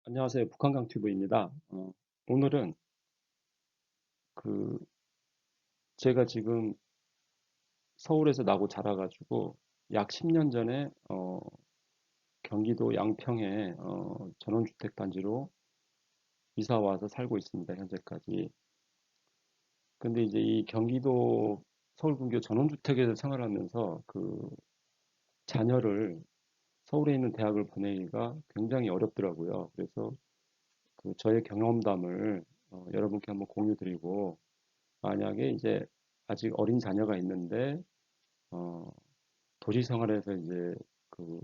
안녕하세요. 북한강튜브입니다. 오늘은 그 제가 지금 서울에서 나고 자라가지고 약 10년 전에 경기도 양평에 전원주택 단지로 이사 와서 살고 있습니다. 현재까지. 근데 이제 이 경기도 서울 근교 전원주택에서 생활하면서 자녀를 서울에 있는 대학을 보내기가 굉장히 어렵더라고요. 그래서 저의 경험담을 여러분께 한번 공유드리고, 만약에 이제 아직 어린 자녀가 있는데 어, 도시 생활에서 이제 그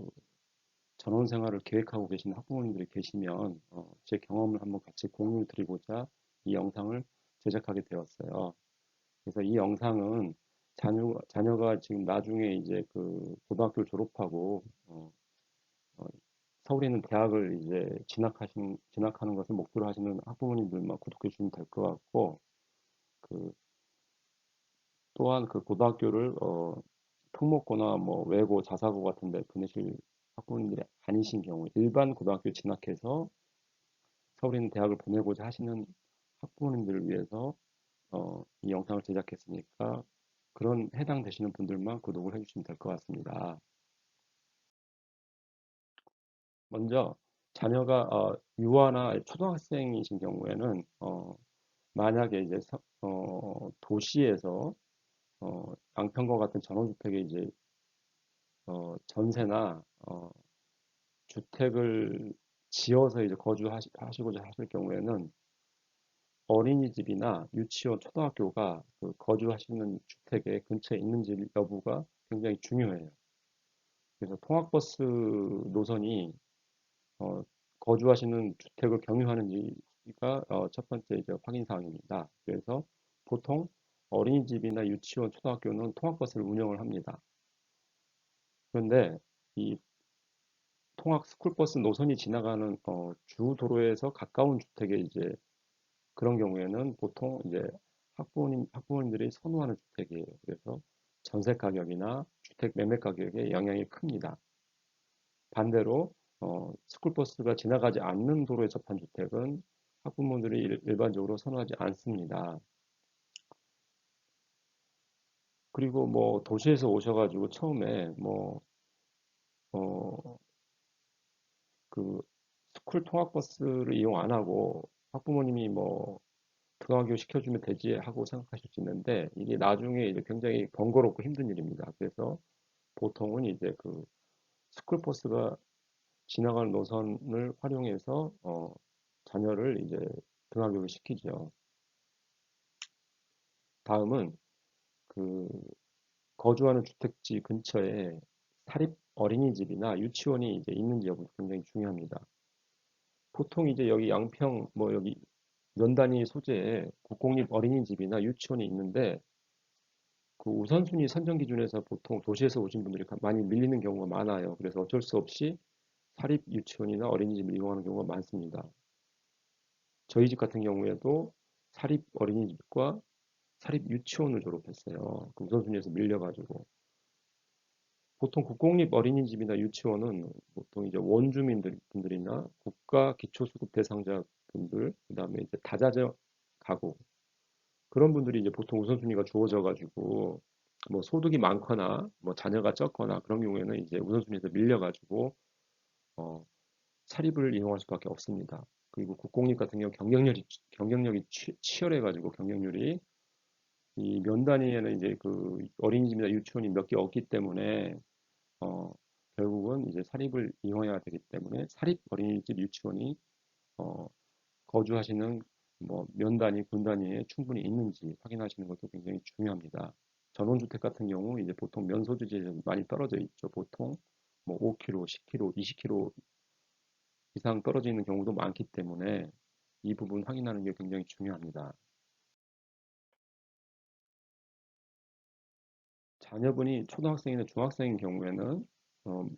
전원 생활을 계획하고 계신 학부모님들이 계시면 제 경험을 한번 같이 공유 드리고자 이 영상을 제작하게 되었어요. 그래서 이 영상은 자녀가 지금 나중에 이제 고등학교를 졸업하고 어, 서울에 있는 대학을 이제 진학하는 것을 목표로 하시는 학부모님들만 구독해 주시면 될 것 같고, 그 또한 고등학교를 특목고나 뭐 외고, 자사고 같은 데 보내실 학부모님들이 아니신 경우, 일반 고등학교 진학해서 서울에 있는 대학을 보내고자 하시는 학부모님들을 위해서 이 영상을 제작했으니까 그런 해당되시는 분들만 구독을 해주시면 될 것 같습니다. 먼저 자녀가 유아나 초등학생이신 경우에는 만약에 이제 도시에서 양평과 같은 전원주택에 이제 전세나 주택을 지어서 이제 거주하시고자 하실 경우에는 어린이집이나 유치원, 초등학교가 거주하시는 주택의 근처에 있는지 여부가 굉장히 중요해요. 그래서 통학버스 노선이 어, 거주하시는 주택을 경유하는지가 첫 번째 이제 확인 사항입니다. 그래서 보통 어린이집이나 유치원, 초등학교는 통학버스를 운영을 합니다. 그런데 이 통학 스쿨버스 노선이 지나가는 주 도로에서 가까운 주택에 이제 그런 경우에는 보통 이제 학부모님들이 선호하는 주택이에요. 그래서 전세 가격이나 주택 매매 가격에 영향이 큽니다. 반대로 스쿨버스가 지나가지 않는 도로에 접한 주택은 학부모들이 일반적으로 선호하지 않습니다. 그리고 뭐 도시에서 오셔가지고 처음에 어, 그 스쿨 통학버스를 이용 안 하고 학부모님이 등하교 시켜주면 되지 하고 생각하실 수 있는데 이게 나중에 이제 굉장히 번거롭고 힘든 일입니다. 그래서 보통은 이제 스쿨버스가 지나가는 노선을 활용해서 자녀를 이제 등하교를 시키죠. 다음은 그 거주하는 주택지 근처에 사립 어린이집이나 유치원이 이제 있는지 여부 굉장히 중요합니다. 보통 이제 여기 양평 여기 면 단위 소재에 국공립 어린이집이나 유치원이 있는데 우선순위 선정 기준에서 보통 도시에서 오신 분들이 많이 밀리는 경우가 많아요. 그래서 어쩔 수 없이 사립 유치원이나 어린이집을 이용하는 경우가 많습니다. 저희 집 같은 경우에도 사립 어린이집과 사립 유치원을 졸업했어요. 우선순위에서 밀려가지고. 보통 국공립 어린이집이나 유치원은 보통 이제 원주민들이나 국가 기초수급 대상자 분들, 그다음에 이제 다자녀 가구 그런 분들이 이제 보통 우선순위가 주어져 가지고 소득이 많거나 자녀가 적거나 그런 경우에는 이제 우선순위에서 밀려가지고 어, 사립을 이용할 수밖에 없습니다. 그리고 국공립 같은 경우 경쟁력이 치열해가지고 경쟁률이 이 면 단위에는 이제 어린이집이나 유치원이 몇 개 없기 때문에 어, 결국은 이제 사립을 이용해야 되기 때문에 사립 어린이집 유치원이 어, 거주하시는 면 단위, 군 단위에 충분히 있는지 확인하시는 것도 굉장히 중요합니다. 전원주택 같은 경우 이제 보통 면소지지에 많이 떨어져 있죠. 보통 5km, 10km, 20km 이상 떨어져 있는 경우도 많기 때문에 이 부분 확인하는 게 굉장히 중요합니다. 자녀분이 초등학생이나 중학생인 경우에는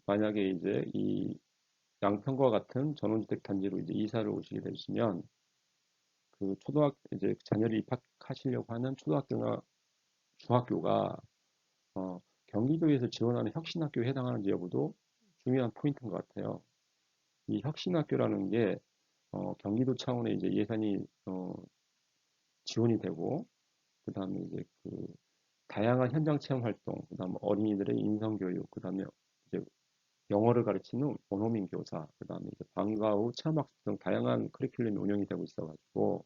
만약에 이제 이 양평과 같은 전원주택 단지로 이제 이사를 오시게 되시면 이제 자녀를 입학하시려고 하는 초등학교나 중학교가 경기도에서 지원하는 혁신학교에 해당하는지 여부도 중요한 포인트인 것 같아요. 이 혁신학교라는 게 경기도 차원의 이제 예산이 지원이 되고, 그다음에 이제 그 다양한 현장 체험 활동, 그다음에 어린이들의 인성 교육, 그다음에 이제 영어를 가르치는 원어민 교사, 그다음에 이제 방과 후 체험학습 등 다양한 커리큘럼이 운영이 되고 있어가지고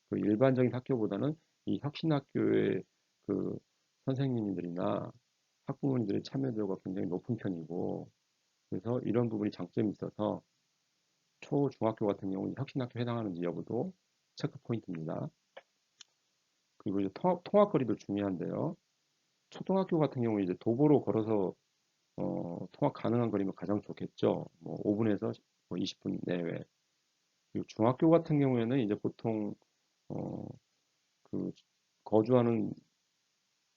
그 일반적인 학교보다는 이 혁신학교의 그 선생님들이나 학부모님들의 참여도가 굉장히 높은 편이고, 그래서 이런 부분이 장점이 있어서 초, 중학교 같은 경우는 혁신학교 해당하는지 여부도 체크 포인트입니다. 그리고 이제 통학거리도 중요한데요. 초등학교 같은 경우 이제 도보로 걸어서 통학 가능한 거리면 가장 좋겠죠. 뭐 5분에서 20분 내외. 그리고 중학교 같은 경우에는 이제 보통 어, 그 거주하는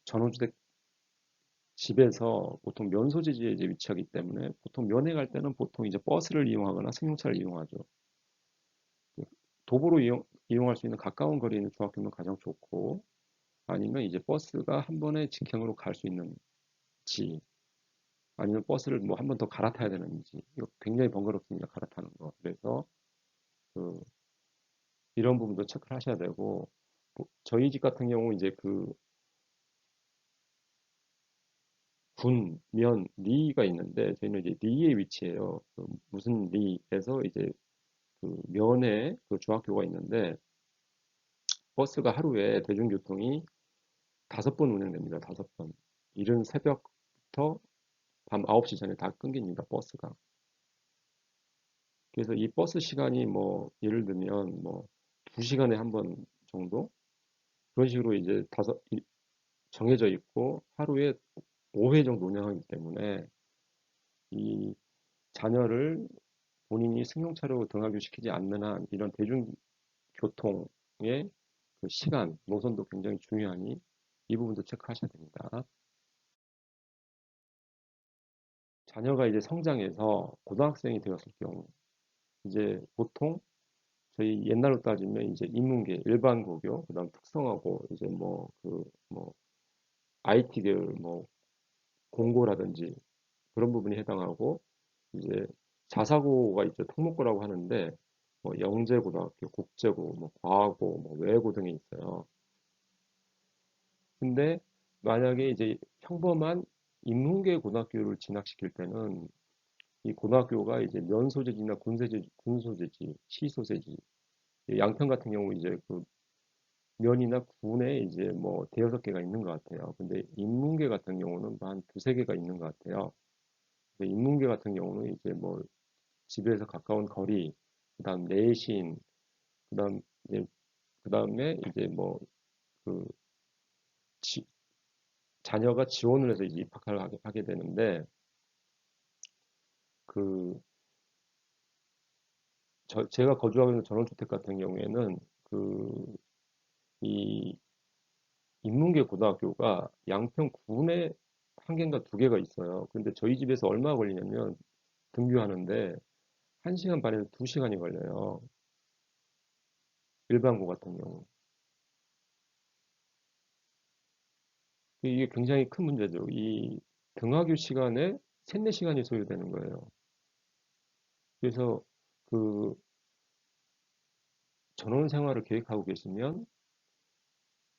전원주택 집에서 보통 면소재지에 이제 위치하기 때문에 보통 면회 갈 때는 보통 이제 버스를 이용하거나 승용차를 이용하죠. 도보로 이용할 수 있는 가까운 거리에 있는 중학교면 가장 좋고, 아니면 이제 버스가 한 번에 직행으로 갈 수 있는지, 아니면 버스를 뭐 한 번 더 갈아타야 되는지, 이거 굉장히 번거롭습니다. 갈아타는 거. 그래서 그 이런 부분도 체크를 하셔야 되고, 저희 집 같은 경우 이제 그 군, 면, 리가 있는데 저희는 이제 리에 위치해요. 그 무슨 리에서 이제 그 면에 그 중학교가 있는데 버스가 하루에 대중교통이 5번 운행됩니다. 5번. 이른 새벽부터 밤 9시 전에 다 끊깁니다. 버스가. 그래서 이 버스 시간이 뭐 예를 들면 뭐 2시간에 한 번 정도 그런 식으로 이제 정해져 있고 하루에 5회 정도 운영하기 때문에 이 자녀를 본인이 승용차로 등하교시키지 않는 한 이런 대중교통의 그 시간, 노선도 굉장히 중요하니 이 부분도 체크하셔야 됩니다. 자녀가 이제 성장해서 고등학생이 되었을 경우 이제 보통 저희 옛날로 따지면 이제 인문계, 일반고교, 그다음 특성화고 이제 뭐 뭐 IT 계열 뭐 공고라든지 그런 부분이 해당하고 이제 자사고가 있죠. 특목고라고 하는데 뭐 영재고등학교, 국제고, 뭐 과고, 뭐 외고 등이 있어요. 근데 만약에 이제 평범한 인문계 고등학교를 진학시킬 때는 이 고등학교가 이제 면소재지나 군소재지, 시소재지, 양평 같은 경우 이제 그 면이나 군에 이제 뭐 대여섯 개가 있는 것 같아요. 근데 인문계 같은 경우는 한 두세 개가 있는 것 같아요. 근데 인문계 같은 경우는 이제 뭐 집에서 가까운 거리, 그다음 내신, 그다음 이제 그다음에 이제 뭐 그 자녀가 지원을 해서 이제 입학을 하게 되는데 그 제가 거주하고 있는 전원주택 같은 경우에는 그 이 인문계 고등학교가 양평군에 한 개인가 두 개가 있어요. 근데 저희 집에서 얼마 걸리냐면 등교하는데 1시간 반에서 2시간이 걸려요. 일반고 같은 경우. 이게 굉장히 큰 문제죠. 이 등하교 시간에 3, 4시간이 소요되는 거예요. 그래서 그 전원 생활을 계획하고 계시면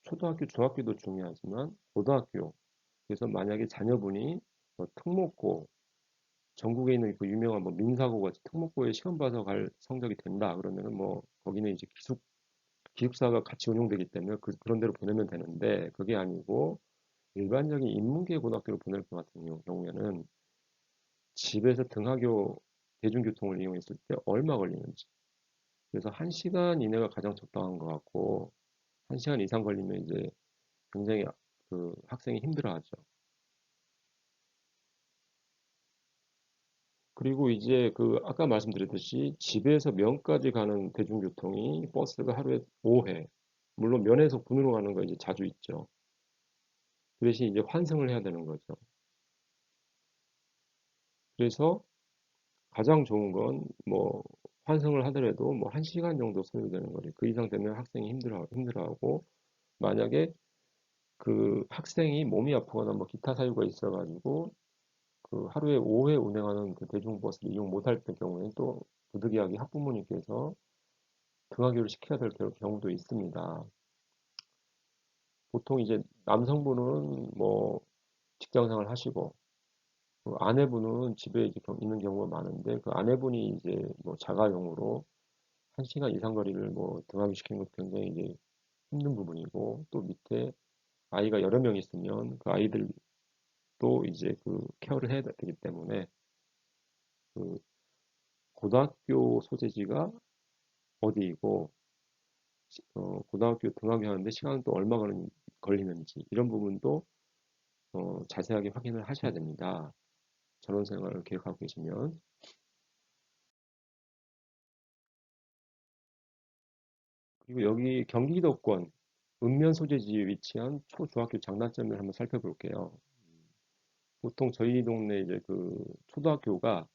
초등학교, 중학교도 중요하지만 고등학교, 그래서 만약에 자녀분이 뭐 특목고, 전국에 있는 그 유명한 뭐 민사고 같이 특목고에 시험 봐서 갈 성적이 된다 그러면은 뭐 거기는 이제 기숙사가 같이 운영되기 때문에 그런 데로 보내면 되는데 그게 아니고 일반적인 인문계 고등학교로 보낼 것 같은 경우에는 집에서 등하교 대중교통을 이용했을 때 얼마 걸리는지. 그래서 1시간 이내가 가장 적당한 것 같고 1시간 이상 걸리면 이제 굉장히 그 학생이 힘들어하죠. 그리고 이제 그 아까 말씀드렸듯이 집에서 면까지 가는 대중교통이 버스가 하루에 5회. 물론 면에서 군으로 가는 거 이제 자주 있죠. 그 대신 이제 환승을 해야 되는 거죠. 그래서 가장 좋은 건 뭐 환승을 하더라도 뭐 1시간 정도 소요되는 거리. 그 이상 되면 학생이 힘들어하고 만약에 그 학생이 몸이 아프거나 뭐 기타 사유가 있어가지고 그 하루에 5회 운행하는 그 대중버스를 이용 못할 경우에는 또 부득이하게 학부모님께서 등하교를 시켜야 될 경우도 있습니다. 보통 이제 남성분은 뭐 직장생활 하시고 그 아내분은 집에 이제 있는 경우가 많은데 그 아내분이 이제 뭐 자가용으로 1시간 이상 거리를 뭐 등하교 시키는 것도 굉장히 이제 힘든 부분이고 또 밑에 아이가 여러 명 있으면 그 아이들도 이제 그 케어를 해야 되기 때문에 그 고등학교 소재지가 어디이고 고등학교 등하교 하는데 시간은 또 얼마 걸리는지 이런 부분도 자세하게 확인을 하셔야 됩니다. 전원생활을 계획하고 계시면. 그리고 여기 경기도권 읍면 소재지에 위치한 초중학교 장단점을 한번 살펴볼게요. 보통 저희 동네 이제 그 초등학교가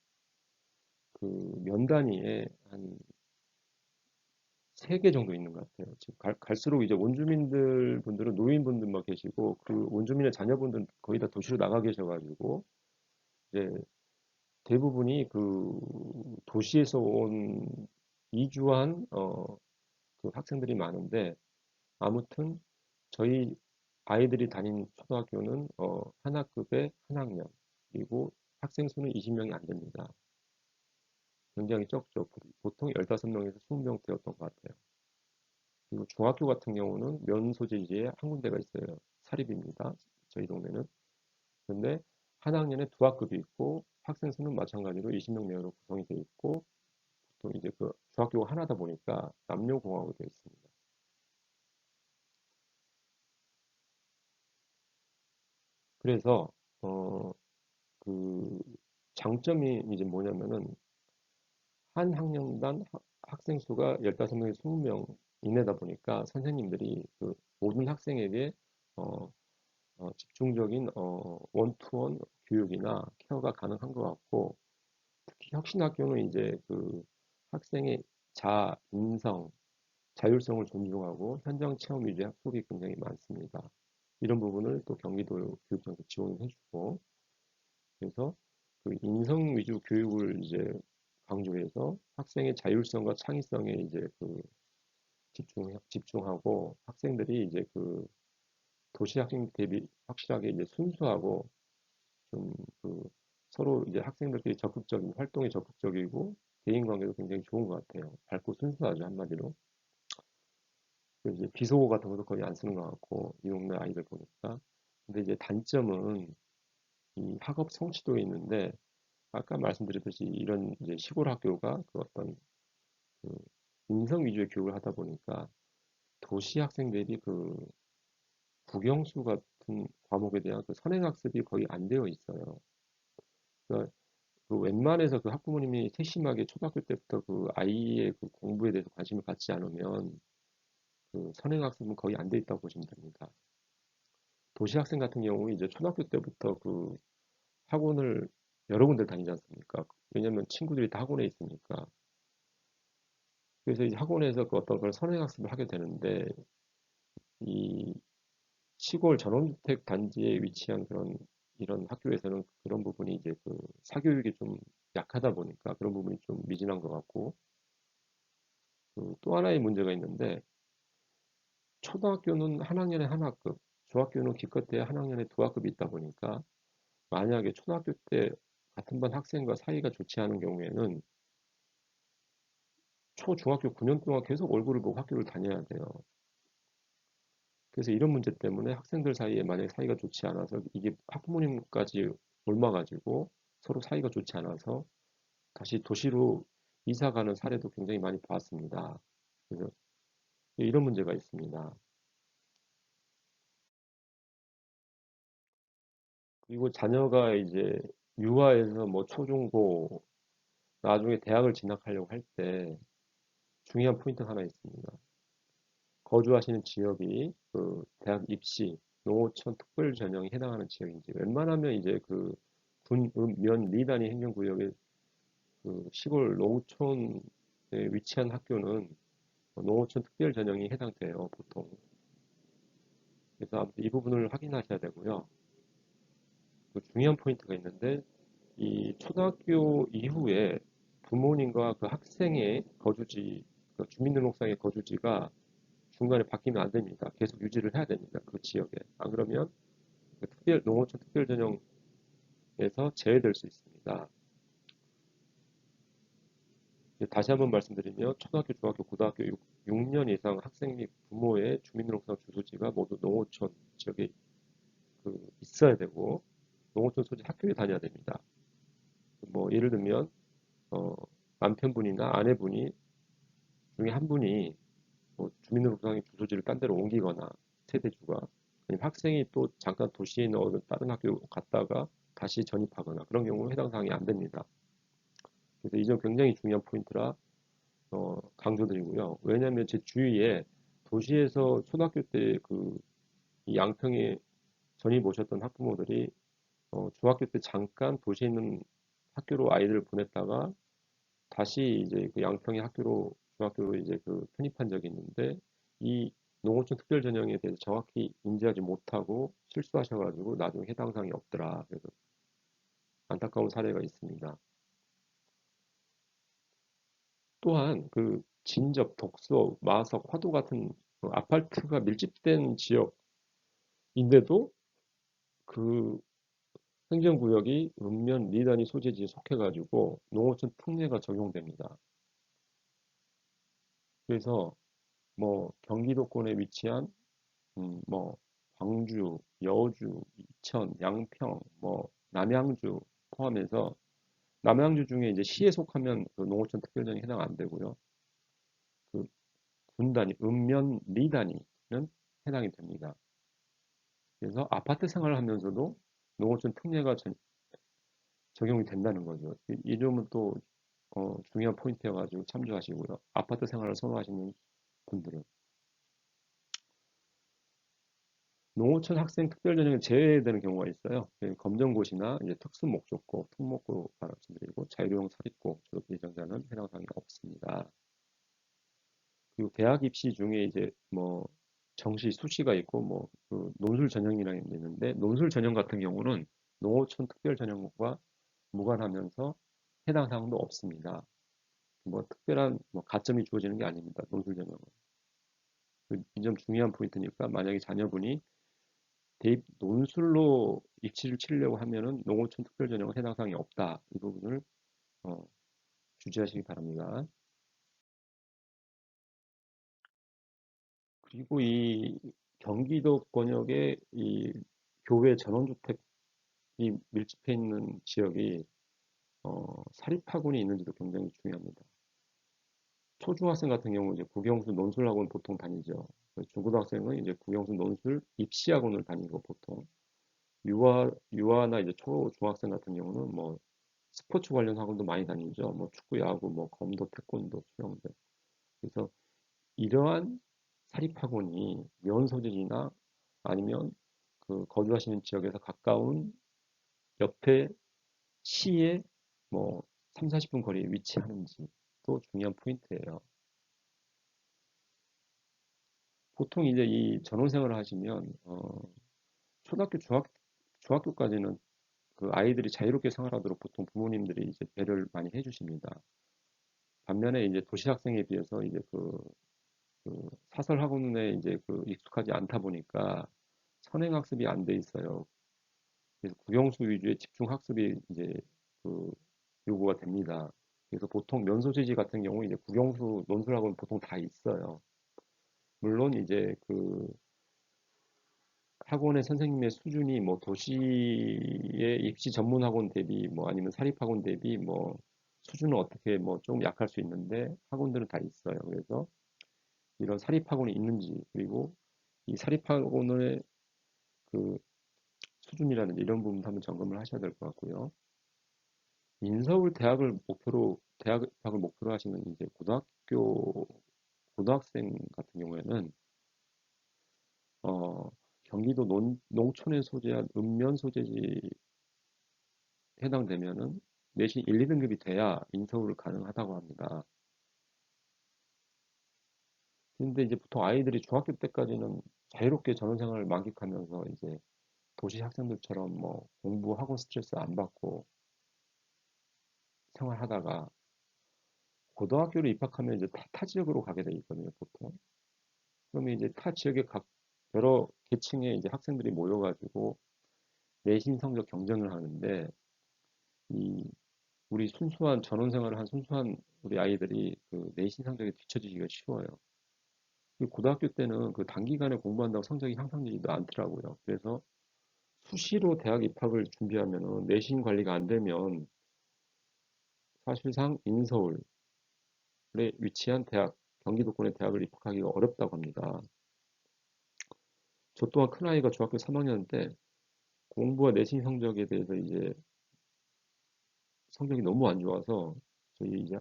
그 면 단위에 한 3개 정도 있는 것 같아요. 지금 갈수록 이제 원주민들 분들은 노인분들만 계시고 그 원주민의 자녀분들은 거의 다 도시로 나가 계셔가지고 이제 대부분이 그 도시에서 온 이주한 그 학생들이 많은데 아무튼 저희 아이들이 다닌 초등학교는 한 학급에 한 학년 그리고 학생 수는 20명이 안 됩니다. 굉장히 적죠. 보통 15명에서 20명대였던 것 같아요. 그리고 중학교 같은 경우는 면 소재지에 한 군데가 있어요. 사립입니다. 저희 동네는. 근데 한 학년에 두 학급이 있고 학생 수는 마찬가지로 20명 내외로 구성이 되어 있고 또 이제 그 중학교가 하나다 보니까 남녀공학으로 되어 있습니다. 그래서 어, 그 장점이 이제 뭐냐면은 한 학년당 학생 수가 15명에서 20명 이내다 보니까 선생님들이 그 모든 학생에게 어, 집중적인 원투원 교육이나 케어가 가능한 것 같고 특히 혁신학교는 이제 그 학생의 인성, 자율성을 존중하고 현장 체험 위주의 학습이 굉장히 많습니다. 이런 부분을 또 경기도 교육청에서 지원을 해주고 그래서 그 인성 위주 교육을 이제 강조해서 학생의 자율성과 창의성에 이제 그 집중하고 학생들이 이제 그 도시 학생 대비 확실하게 이제 순수하고 좀 그 서로 이제 학생들끼리 적극적인 활동에 적극적이고 대인 관계도 굉장히 좋은 것 같아요. 밝고 순수하죠 한마디로. 그리고 이제 비속어 같은 것도 거의 안 쓰는 것 같고 이 동네 아이들 보니까. 근데 이제 단점은 이 학업 성취도에 있는데 아까 말씀드렸듯이 이런 이제 시골 학교가 그 어떤 그 인성 위주의 교육을 하다 보니까 도시 학생들이 그 국영수 같은 과목에 대한 그 선행학습이 거의 안 되어 있어요. 그러니까 그 웬만해서 그 학부모님이 세심하게 초등학교 때부터 그 아이의 그 공부에 대해서 관심을 갖지 않으면 그 선행학습은 거의 안 돼 있다고 보시면 됩니다. 도시 학생 같은 경우 이제 초등학교 때부터 그 학원을 여러 군데 다니지 않습니까? 왜냐면 친구들이 다 학원에 있으니까. 그래서 이제 학원에서 그 어떤 걸 선행학습을 하게 되는데 이 시골 전원주택 단지에 위치한 그런 이런 학교에서는 그런 부분이 이제 그 사교육이 좀 약하다 보니까 그런 부분이 좀 미진한 것 같고 그또 하나의 문제가 있는데 초등학교는 한 학년에 한 학급, 중학교는 기껏해야 한 학년에 두 학급이 있다 보니까 만약에 초등학교 때 같은 반 학생과 사이가 좋지 않은 경우에는 중학교 9년 동안 계속 얼굴을 보고 학교를 다녀야 돼요. 그래서 이런 문제 때문에 학생들 사이에 만약에 사이가 좋지 않아서 이게 학부모님까지 옮아가지고 서로 사이가 좋지 않아서 다시 도시로 이사 가는 사례도 굉장히 많이 봤습니다. 그래서 이런 문제가 있습니다. 그리고 자녀가 이제 유아에서 뭐 초중고 나중에 대학을 진학하려고 할 때 중요한 포인트 하나 있습니다. 거주하시는 지역이 그 대학 입시, 농어촌 특별 전형에 해당하는 지역인지 웬만하면 이제 그 군, 면, 리 단위 행정구역의 그 시골 농촌에 위치한 학교는 농어촌 특별 전형이 해당돼요, 보통. 그래서 아무튼 이 부분을 확인하셔야 되고요. 그 중요한 포인트가 있는데 이 초등학교 이후에 부모님과 그 학생의 거주지, 그 주민등록상의 거주지가 중간에 바뀌면 안 됩니다. 계속 유지를 해야 됩니다. 그 지역에. 안 그러면 그 농어촌 특별전형에서 제외될 수 있습니다. 다시 한번 말씀드리면 초등학교, 중학교, 고등학교 6년 이상 학생 및 부모의 주민등록상 주소지가 모두 농어촌 지역에 있어야 되고 농어촌 소재 학교에 다녀야 됩니다. 뭐 예를 들면 어, 남편분이나 아내분이 중에 한 분이 뭐 주민등록상의 주소지를 딴 데로 옮기거나 세대주가 아니면 학생이 또 잠깐 도시에 있는 다른 학교 갔다가 다시 전입하거나 그런 경우 해당 사항이 안 됩니다. 그래서 이 점 굉장히 중요한 포인트라 강조드리고요. 왜냐하면 제 주위에 도시에서 초등학교 때 이 양평에 전입 오셨던 학부모들이 중학교 때 잠깐 도시에 있는 학교로 아이들을 보냈다가 다시 이제 그 양평의 중학교로 이제 편입한 적이 있는데 이 농어촌 특별 전형에 대해서 정확히 인지하지 못하고 실수하셔가지고 나중에 해당 사항이 없더라. 그래서 안타까운 사례가 있습니다. 또한 진접, 독서, 마석, 화도 같은 아파트가 밀집된 지역인데도 그 행정구역이 읍면 리단위 소재지에 속해가지고 농어촌 특례가 적용됩니다. 그래서 뭐 경기도권에 위치한 뭐 광주, 여주, 이천, 양평, 뭐 남양주 포함해서 남양주 중에 이제 시에 속하면 그 농어촌 특별전에 해당 안 되고요. 그 군단위, 읍면 리단위는 해당이 됩니다. 그래서 아파트 생활을 하면서도 농어촌 특례가 적용이 된다는 거죠. 이 점은 또 중요한 포인트여가지고 참조하시고요. 아파트 생활을 선호하시는 분들은 농어촌 학생 특별전형에 제외되는 경우가 있어요. 검정고시나 이제 특수목적고, 특목고 말씀드리고 자율용 사립고 졸업 예정자는 해당 사항이 없습니다. 그리고 대학 입시 중에 이제 뭐 정시, 수시가 있고 논술 전형이라는 게 있는데 논술 전형 같은 경우는 농어촌 특별 전형과 무관하면서 해당 사항도 없습니다. 뭐 특별한 가점이 주어지는 게 아닙니다. 논술 전형은. 이 점 중요한 포인트니까 만약에 자녀분이 대입 논술로 입시를 치려고 하면은 농어촌 특별 전형은 해당 사항이 없다. 이 부분을 어, 주지하시기 바랍니다. 그리고 이 경기도 권역의 이 교외 전원주택이 밀집해 있는 지역이 사립학원이 있는지도 굉장히 중요합니다. 초중학생 같은 경우 이제 국영수 논술학원 보통 다니죠. 중고등학생은 이제 국영수 논술 입시학원을 다니고 보통 유아나 이제 중학생 같은 경우는 뭐 스포츠 관련 학원도 많이 다니죠. 뭐 축구, 야구, 뭐 검도, 태권도, 수영대. 그래서 이러한 사립학원이 면 소재지나 아니면 거주하시는 지역에서 가까운 옆에 시에 뭐 3, 40분 거리에 위치하는지 또 중요한 포인트예요. 보통 이제 이 전원생활을 하시면 초등학교, 중학교까지는 그 아이들이 자유롭게 생활하도록 보통 부모님들이 이제 배려를 많이 해주십니다. 반면에 이제 도시 학생에 비해서 이제 사설 학원에 이제 익숙하지 않다 보니까 선행 학습이 안 돼 있어요. 그래서 국영수 위주의 집중 학습이 이제 그 요구가 됩니다. 그래서 보통 면소재지 같은 경우 이제 국영수 논술학원 보통 다 있어요. 물론 이제 학원의 선생님의 수준이 뭐 도시의 입시 전문 학원 대비 뭐 아니면 사립 학원 대비 뭐 수준은 어떻게 뭐 좀 약할 수 있는데 학원들은 다 있어요. 그래서 이런 사립 학원이 있는지 그리고 이 사립 학원의 그 수준이라든지 이런 부분도 한번 점검을 하셔야 될 것 같고요. 인서울 대학 입학을 목표로 하시는 이제 고등학생 같은 경우에는 어, 경기도 농촌에 소재한 읍면 소재지 해당되면은 내신 1, 2등급이 돼야 인서울을 가능하다고 합니다. 근데 이제 보통 아이들이 중학교 때까지는 자유롭게 전원생활을 만끽하면서 이제 도시 학생들처럼 뭐 공부 학원 스트레스 안 받고 생활하다가 고등학교를 입학하면 이제 타 지역으로 가게 돼 있거든요, 보통. 그러면 이제 타 지역의 각 여러 계층의 이제 학생들이 모여가지고 내신 성적 경쟁을 하는데 이 우리 순수한 전원 생활을 한 순수한 우리 아이들이 그 내신 성적에 뒤처지기가 쉬워요. 고등학교 때는 그 단기간에 공부한다고 성적이 향상되지도 않더라고요. 그래서 수시로 대학 입학을 준비하면은 내신 관리가 안 되면 사실상 인서울에 위치한 대학, 경기도권의 대학을 입학하기가 어렵다고 합니다. 저 또한 큰아이가 중학교 3학년 때 공부와 내신 성적에 대해서 이제 성적이 너무 안 좋아서 저희 이제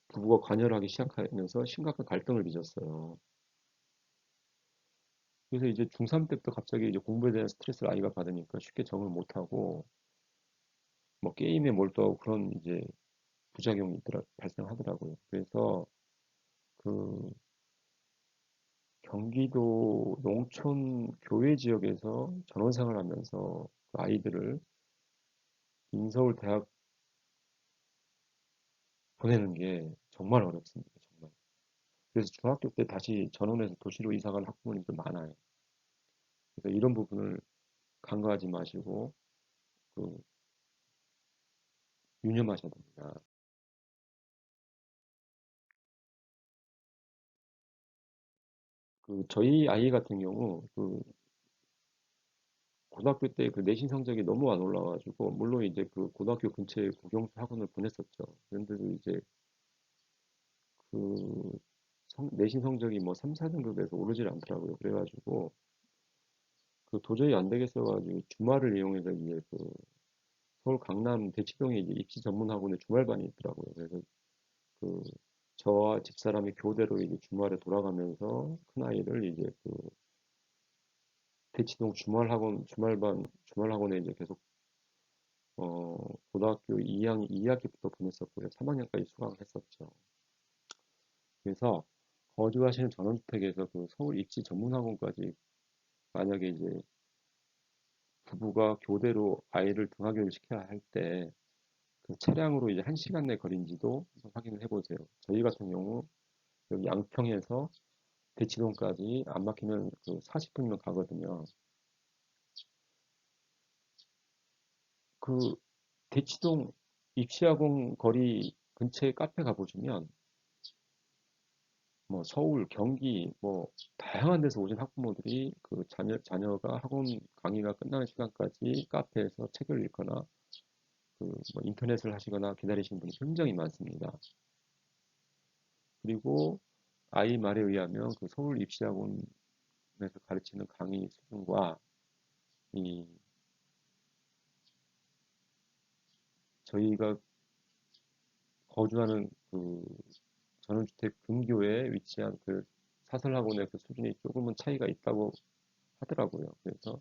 부부가 관여를 하기 시작하면서 심각한 갈등을 빚었어요. 그래서 이제 중3 때부터 갑자기 이제 공부에 대한 스트레스를 아이가 받으니까 쉽게 적응을 못하고 뭐 게임에 몰두하고 그런 이제 부작용이 발생하더라고요. 그래서 그 경기도 농촌 교외 지역에서 전원 생활하면서 그 아이들을 인서울 대학 보내는 게 정말 어렵습니다. 정말. 그래서 중학교 때 다시 전원에서 도시로 이사 간 학부모님도 많아요. 그래서 이런 부분을 간과하지 마시고 그 유념하셔야 됩니다. 그 저희 아이 같은 경우 그 고등학교 때 그 내신 성적이 너무 안 올라와가지고 물론 이제 그 고등학교 근처에 국영수 학원을 보냈었죠. 그런데도 이제 그 내신 성적이 뭐 3, 4등급에서 오르질 않더라고요. 그래가지고 그 도저히 안 되겠어가지고 주말을 이용해서 이제 그 서울 강남 대치동에 이제 입시 전문 학원에 주말반이 있더라고요. 그래서 그 저와 집사람이 교대로 이제 주말에 돌아가면서 큰아이를 이제 그 대치동 주말 학원에 이제 계속 고등학교 2학기부터 보냈었고요. 3학년까지 수강했었죠. 그래서 거주하시는 전원주택에서 그 서울 입시 전문학원까지 만약에 이제 부부가 교대로 아이를 등하교를 시켜야 할 때 그 차량으로 이제 1시간 내 거리인지도 확인을 해보세요. 저희 같은 경우 여기 양평에서 대치동까지 안 막히면 그 40분이면 가거든요. 그 대치동 입시학원 거리 근처에 카페 가보시면 뭐 서울, 경기, 뭐 다양한 데서 오신 학부모들이 그 자녀가 학원 강의가 끝나는 시간까지 카페에서 책을 읽거나 그 뭐 인터넷을 하시거나 기다리시는 분이 굉장히 많습니다. 그리고 아이 말에 의하면 그 서울 입시학원에서 가르치는 강의 수준과 이 저희가 거주하는 그 전원주택 근교에 위치한 그 사설학원의 그 수준이 조금은 차이가 있다고 하더라고요. 그래서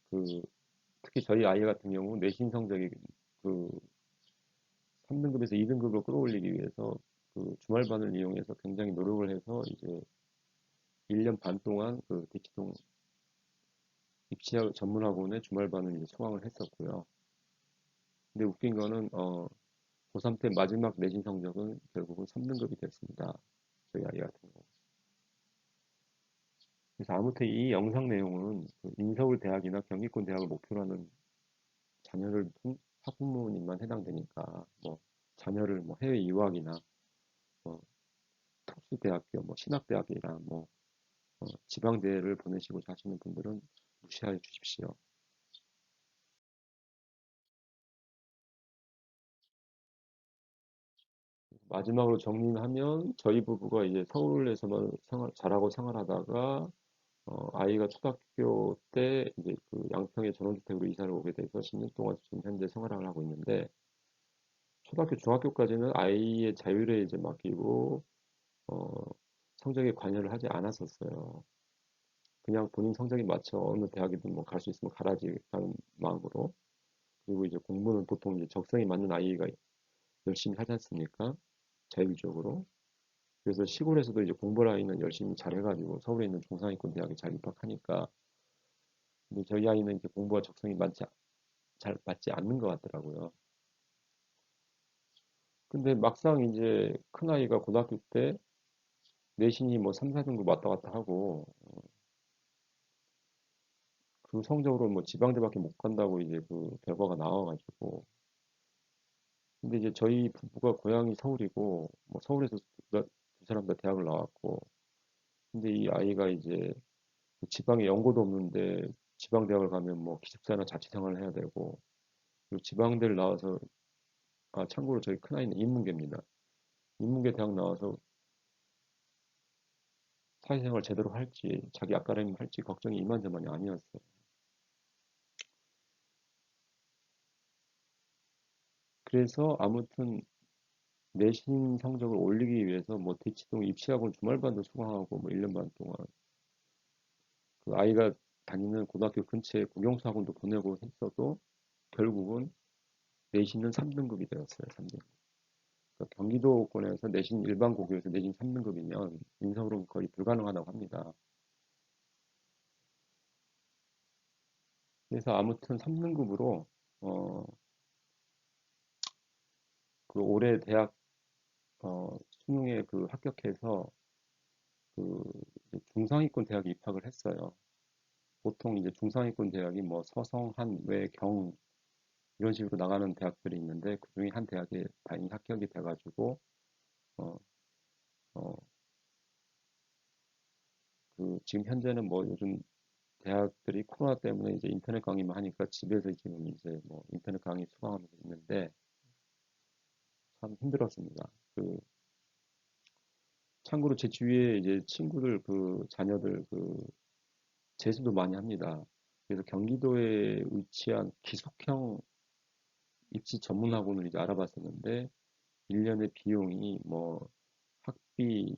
그 특히 저희 아이 같은 경우 내신 성적이 그 3등급에서 2등급으로 끌어올리기 위해서 그 주말반을 이용해서 굉장히 노력을 해서 이제 1년 반 동안 그 대치동 입시학 전문학원에 주말반을 이제 수강을 했었고요. 근데 웃긴 거는 고3 때 마지막 내신 성적은 결국은 3등급이 됐습니다. 저희 아이 같은 경우. 그래서 아무튼 이 영상 내용은 그 인서울 대학이나 경기권 대학을 목표로 하는 자녀를 둔 학부모님만 해당되니까 뭐 자녀를 뭐 해외 유학이나 뭐 특수대학교, 뭐 신학대학이나 뭐 지방대를 보내시고자 하시는 분들은 무시해 주십시오. 마지막으로 정리를 하면 저희 부부가 이제 서울에서만 자라고 생활하다가 아이가 초등학교 때 이제 그 양평의 전원주택으로 이사를 오게 돼서 10년 동안 지금 현재 생활을 하고 있는데 초등학교, 중학교까지는 아이의 자율에 이제 맡기고 어, 성적에 관여를 하지 않았었어요. 그냥 본인 성적에 맞춰 어느 대학이든 뭐 갈 수 있으면 가라지 라는 마음으로. 그리고 이제 공부는 보통 이제 적성에 맞는 아이가 열심히 하지 않습니까? 자율적으로. 그래서 시골에서도 이제 공부를 아이는 열심히 잘해가지고 서울에 있는 중상위권 대학에 잘 입학하니까. 근데 저희 아이는 이제 공부와 적성이 잘 맞지 않는 것 같더라고요. 근데 막상 이제 큰아이가 고등학교 때 내신이 뭐 3, 4등급 왔다 갔다 하고 그 성적으로 뭐 지방대밖에 못 간다고 이제 그 결과가 나와가지고 근데 이제 저희 부부가 고향이 서울이고 뭐 서울에서 두 사람 다 대학을 나왔고 근데 이 아이가 이제 그 지방에 연고도 없는데 지방 대학을 가면 뭐 기숙사나 자취 생활을 해야 되고 그리고 지방대를 나와서 참고로 저희 큰아이는 인문계입니다. 인문계 대학 나와서 사회생활 제대로 할지 자기 앞가림 할지 걱정이 이만저만이 아니었어요. 그래서 아무튼 내신 성적을 올리기 위해서 뭐 대치동 입시학원 주말반도 수강하고 뭐 1년 반 동안 그 아이가 다니는 고등학교 근처에 국영수 학원도 보내고 했어도 결국은 내신은 3등급이 되었어요. 3등급. 그러니까 경기도권에서 내신 일반 고교에서 내신 3등급이면 인서울은 거의 불가능하다고 합니다. 그래서 아무튼 3등급으로 어, 그 올해 대학 수능에 그 합격해서 그 이제 중상위권 대학에 입학을 했어요. 보통 이제 중상위권 대학이 뭐 서성, 한, 외, 경 이런 식으로 나가는 대학들이 있는데 그 중에 한 대학에 다행히 합격이 돼가지고 어, 어, 그 지금 현재는 뭐 요즘 대학들이 코로나 때문에 이제 인터넷 강의만 하니까 집에서 지금 이제 뭐 인터넷 강의 수강하면서 있는데 참 힘들었습니다. 그 참고로 제 주위에 이제 친구들 그 자녀들 그 재수도 많이 합니다. 그래서 경기도에 위치한 기숙형 입시 전문 학원을 이제 알아봤었는데 1년의 비용이 뭐 학비,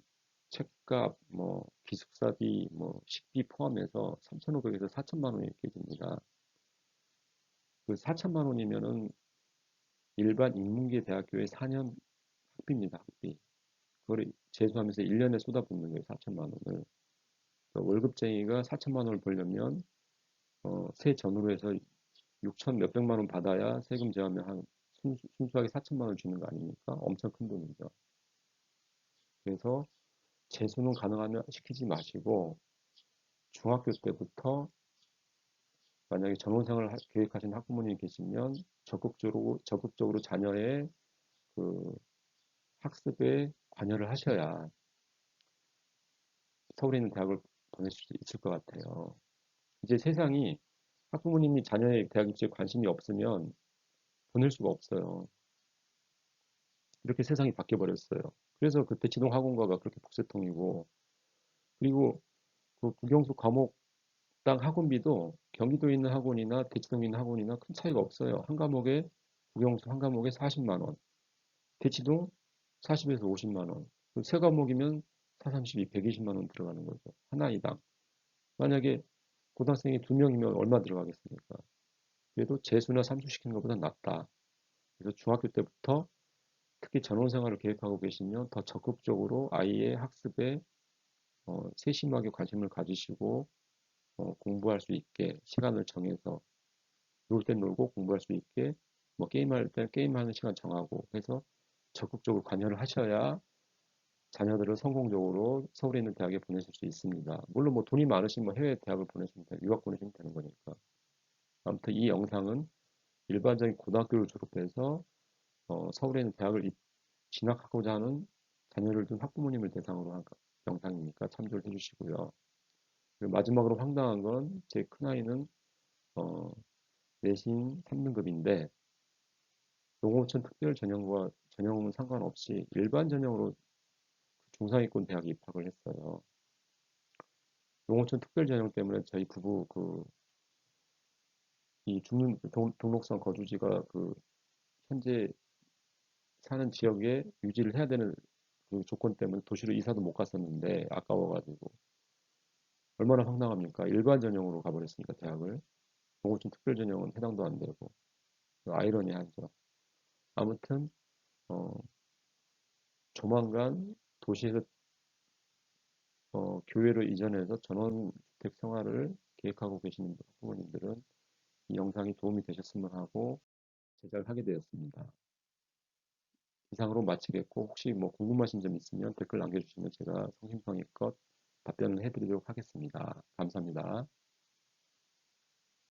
책값, 뭐 기숙사비, 뭐 식비 포함해서 3,500에서 4천만 원이 깨집니다. 그 4천만 원이면은 일반 인문계 대학교의 4년 학비입니다, 학비. 그걸 재수하면서 1년에 쏟아붓는 거예요, 4천만 원을. 그러니까 월급쟁이가 4천만 원을 벌려면 세 전후로 해서 6천 몇백만 원 받아야 세금 제하면 한 순수하게 4천만 원 주는 거 아닙니까? 엄청 큰 돈이죠. 그래서 재수는 가능하면 시키지 마시고 중학교 때부터 만약에 전원생을 계획하신 학부모님이 계시면 적극적으로 자녀의 그 학습에 관여를 하셔야 서울에 있는 대학을 보낼 수 있을 것 같아요. 이제 세상이 학부모님이 자녀의 대학 입시에 관심이 없으면 보낼 수가 없어요. 이렇게 세상이 바뀌어 버렸어요. 그래서 그때 지동학원가가 그렇게 북새통이고 그리고 그 국영수 과목당 학원비도 경기도에 있는 학원이나 대치동에 있는 학원이나 큰 차이가 없어요. 한 과목에 국영수 한 과목에 40만 원, 대치동 40에서 50만 원. 세 과목이면 4, 32, 120만 원 들어가는 거죠. 한 아이당. 만약에 고등학생이 두 명이면 얼마 들어가겠습니까? 그래도 재수나 삼수 시키는 것보다 낫다. 그래서 중학교 때부터 특히 전원 생활을 계획하고 계시면 더 적극적으로 아이의 학습에 세심하게 관심을 가지시고 공부할 수 있게 시간을 정해서 놀 땐 놀고 공부할 수 있게 뭐 게임할 땐 게임하는 시간 정하고 해서 적극적으로 관여를 하셔야 자녀들을 성공적으로 서울에 있는 대학에 보내실 수 있습니다. 물론 뭐 돈이 많으시면 해외 대학을 보내시면 유학 보내시면 되는 거니까. 아무튼 이 영상은 일반적인 고등학교를 졸업해서 서울에 있는 대학을 진학하고자 하는 자녀를 둔 학부모님을 대상으로 한 영상이니까 참조를 해주시고요. 그리고 마지막으로 황당한 건 제 큰아이는 어, 내신 3등급인데 농어촌 특별 전형은 상관없이 일반 전형으로 중상위권 대학에 입학을 했어요. 농어촌 특별 전형 때문에 저희 부부 그 이 주민 등록상 거주지가 그 현재 사는 지역에 유지를 해야 되는 그 조건 때문에 도시로 이사도 못 갔었는데 아까워가지고 얼마나 황당합니까? 일반 전형으로 가버렸으니까 대학을 농어촌 특별 전형은 해당도 안 되고 아이러니하죠. 아무튼 어, 조만간 도시에서 교외로 이전해서 전원주택 생활을 계획하고 계시는 부모님들은 이 영상이 도움이 되셨으면 하고 제작을 하게 되었습니다. 이상으로 마치겠고 혹시 뭐 궁금하신 점 있으면 댓글 남겨주시면 제가 성심성의껏 답변을 해드리도록 하겠습니다. 감사합니다.